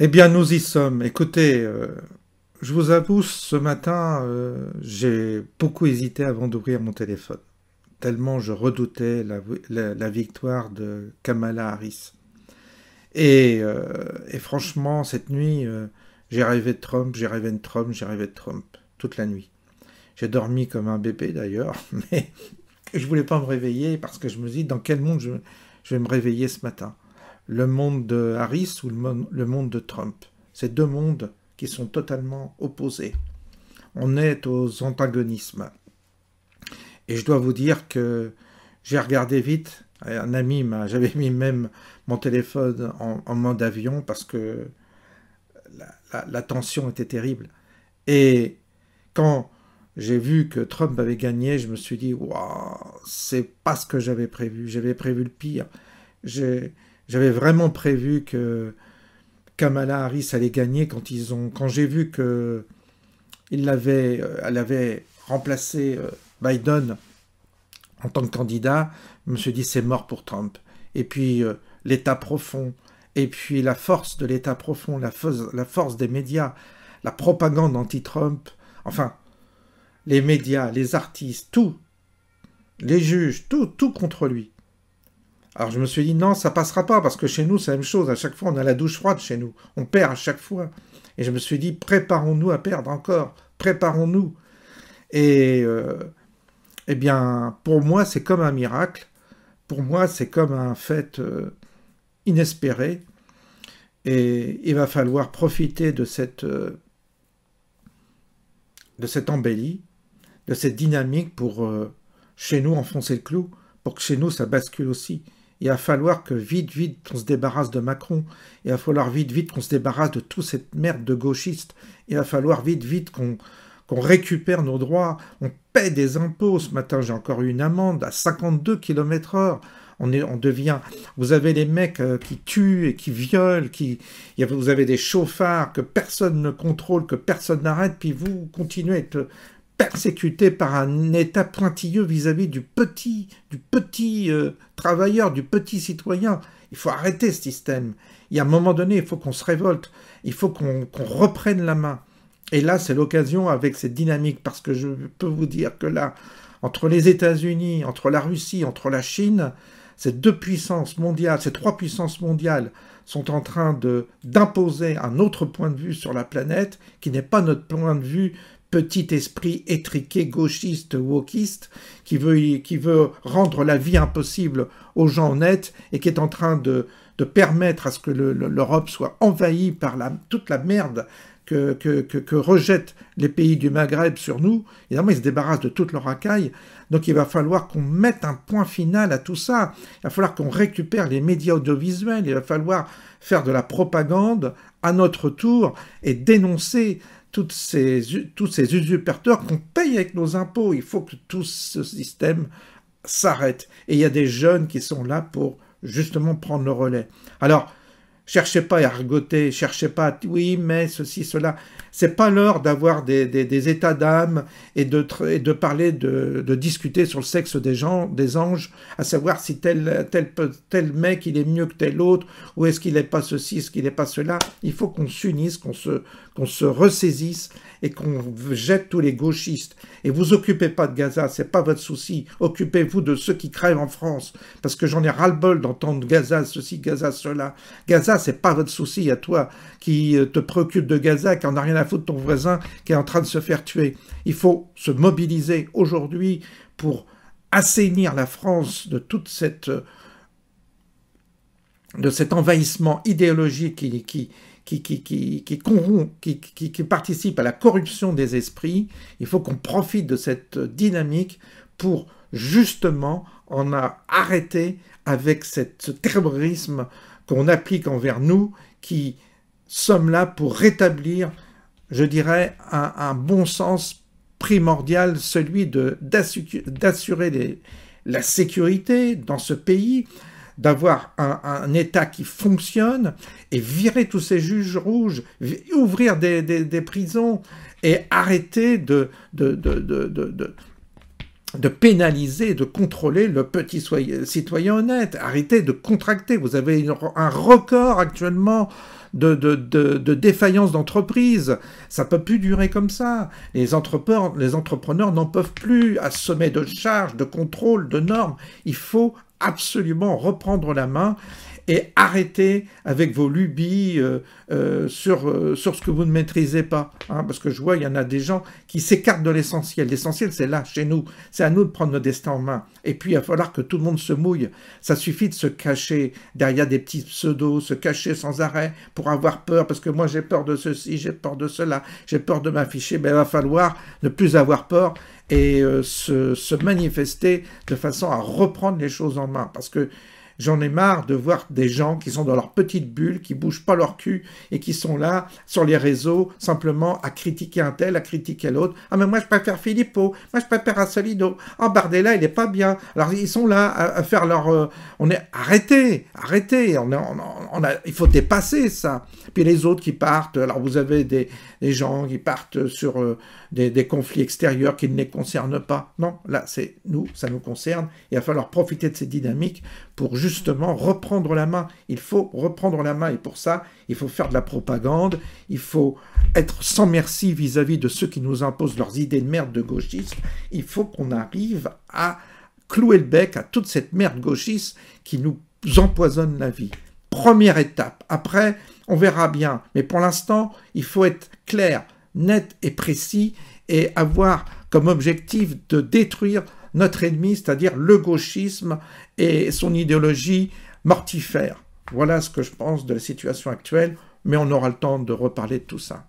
Eh bien, nous y sommes. Écoutez, je vous avoue, ce matin, j'ai beaucoup hésité avant d'ouvrir mon téléphone, tellement je redoutais la victoire de Kamala Harris. Et franchement, cette nuit, j'ai rêvé de Trump, j'ai rêvé de Trump, j'ai rêvé de Trump, toute la nuit. J'ai dormi comme un bébé d'ailleurs, mais je voulais pas me réveiller parce que je me dis dans quel monde je vais me réveiller ce matin. Le monde de Harris ou le monde de Trump. C'est deux mondes qui sont totalement opposés. On est aux antagonismes. Et je dois vous dire que j'ai regardé vite. Un ami j'avais mis même mon téléphone en mode avion parce que la tension était terrible. Et quand j'ai vu que Trump avait gagné, je me suis dit, waouh, c'est pas ce que j'avais prévu. J'avais prévu le pire. J'avais vraiment prévu que Kamala Harris allait gagner quand j'ai vu que elle avait remplacé Biden en tant que candidat. Je me suis dit c'est mort pour Trump. Et puis l'État profond, et puis la force de l'État profond, la force des médias, la propagande anti-Trump, enfin les médias, les artistes, tout, les juges, tout contre lui. Alors je me suis dit, non, ça passera pas, parce que chez nous, c'est la même chose. À chaque fois, on a la douche froide chez nous. On perd à chaque fois. Et je me suis dit, préparons-nous à perdre encore. Préparons-nous. Et eh bien, pour moi, c'est comme un miracle. Pour moi, c'est comme un fait inespéré. Et il va falloir profiter de cette embellie, de cette dynamique pour, chez nous, enfoncer le clou, pour que chez nous, ça bascule aussi. Il va falloir que vite, on se débarrasse de Macron. Il va falloir vite qu'on se débarrasse de toute cette merde de gauchistes. Il va falloir vite qu'on récupère nos droits. On paie des impôts. Ce matin, j'ai encore eu une amende à 52 km/h. On devient... Vous avez les mecs qui tuent et qui violent. Vous avez des chauffards que personne ne contrôle, que personne n'arrête. Puis vous continuez à être persécuté par un État pointilleux vis-à-vis du petit travailleur, du petit citoyen. Il faut arrêter ce système. Il y a un moment donné, il faut qu'on se révolte. Il faut qu'on reprenne la main. Et là, c'est l'occasion avec cette dynamique, parce que je peux vous dire que là, entre les États-Unis, entre la Russie, entre la Chine, ces trois puissances mondiales sont en train d'imposer un autre point de vue sur la planète, qui n'est pas notre point de vue petit esprit étriqué, gauchiste, wokiste, qui veut rendre la vie impossible aux gens honnêtes et qui est en train de permettre à ce que l'Europe soit envahie par toute la merde que rejettent les pays du Maghreb sur nous. Évidemment, ils se débarrassent de toute leur racaille. Donc il va falloir qu'on mette un point final à tout ça. Il va falloir qu'on récupère les médias audiovisuels. Il va falloir faire de la propagande à notre tour et dénoncer tous ces usurpateurs qu'on paye avec nos impôts. Il faut que tout ce système s'arrête. Et il y a des jeunes qui sont là pour justement prendre le relais. Alors, cherchez pas à argoter, cherchez pas à... Oui, mais ceci, cela. C'est pas l'heure d'avoir des états d'âme et de parler, de discuter sur le sexe des anges, à savoir si tel mec, il est mieux que tel autre, ou est-ce qu'il n'est pas ceci, est-ce qu'il n'est pas cela. Il faut qu'on s'unisse, qu'on se ressaisisse et qu'on jette tous les gauchistes. Et vous occupez pas de Gaza, c'est pas votre souci. Occupez-vous de ceux qui crèvent en France, parce que j'en ai ras-le-bol d'entendre Gaza ceci, Gaza cela. Gaza, c'est pas votre souci à toi qui te préoccupe de Gaza, qui en a rien à foutre de ton voisin qui est en train de se faire tuer. Il faut se mobiliser aujourd'hui pour assainir la France de toute cet envahissement idéologique qui participent à la corruption des esprits. Il faut qu'on profite de cette dynamique pour justement en arrêter avec ce terrorisme qu'on applique envers nous, qui sommes là pour rétablir, je dirais, un bon sens primordial, celui d'assurer la sécurité dans ce pays, d'avoir un État qui fonctionne et virer tous ces juges rouges, ouvrir des prisons et arrêter de pénaliser, de contrôler le petit citoyen honnête, arrêter de contracter. Vous avez un record actuellement de défaillance d'entreprise. Ça ne peut plus durer comme ça. Les entrepreneurs n'en peuvent plus, assommer de charges, de contrôles, de normes. Il faut absolument reprendre la main et arrêter avec vos lubies sur ce que vous ne maîtrisez pas. Hein, parce que je vois, il y en a des gens qui s'écartent de l'essentiel. L'essentiel, c'est là, chez nous. C'est à nous de prendre notre destin en main. Et puis, il va falloir que tout le monde se mouille. Ça suffit de se cacher derrière des petits pseudos, se cacher sans arrêt pour avoir peur, parce que moi, j'ai peur de ceci, j'ai peur de cela, j'ai peur de m'afficher. Ben, il va falloir ne plus avoir peur et se manifester de façon à reprendre les choses en main. Parce que j'en ai marre de voir des gens qui sont dans leur petite bulle, qui bougent pas leur cul et qui sont là sur les réseaux simplement à critiquer un tel, à critiquer l'autre. Ah mais moi je préfère Filippo, moi je préfère Asselineau. Ah Bardella il est pas bien. Alors ils sont là à faire leur... Arrêtez. Il faut dépasser ça. Puis les autres qui partent, alors vous avez des gens qui partent sur des conflits extérieurs qui ne les concernent pas. Non, là c'est nous, ça nous concerne. Il va falloir profiter de ces dynamiques pour justement reprendre la main. Il faut reprendre la main et pour ça, il faut faire de la propagande, il faut être sans merci vis-à-vis de ceux qui nous imposent leurs idées de merde de gauchisme. Il faut qu'on arrive à clouer le bec à toute cette merde gauchiste qui nous empoisonne la vie. Première étape. Après, on verra bien. Mais pour l'instant, il faut être clair, net et précis et avoir comme objectif de détruire notre ennemi, c'est-à-dire le gauchisme et son idéologie mortifère. Voilà ce que je pense de la situation actuelle, mais on aura le temps de reparler de tout ça.